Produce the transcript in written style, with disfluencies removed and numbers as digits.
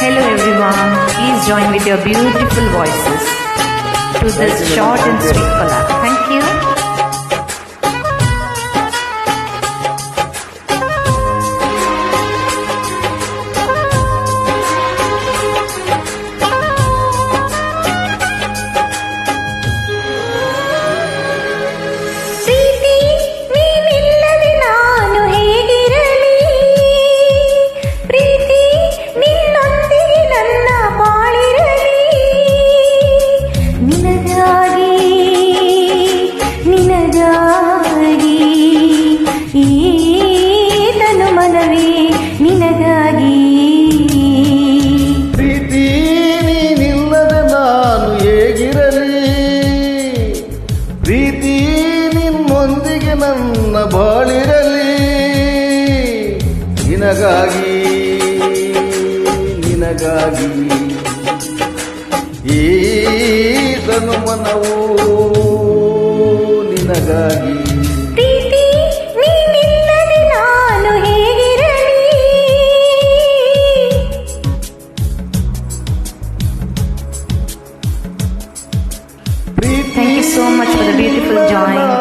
Hello everyone, please join with your beautiful voices to this short and sweet collab. Thank you. ನಿನಗಾಗಿ ಪ್ರೀತಿ ನೀನಿಲ್ಲದೆ ನಾನು ಹೇಗಿರಲಿ, ಪ್ರೀತಿ ನಿನ್ನೊಂದಿಗೆ ನನ್ನ ಬಾಳಿರಲಿ. ನಿನಗಾಗಿ ನಿನಗಾಗಿ ಈ ತನುಮನವು ನಿನಗಾಗಿ. Thank you so much for the beautiful join.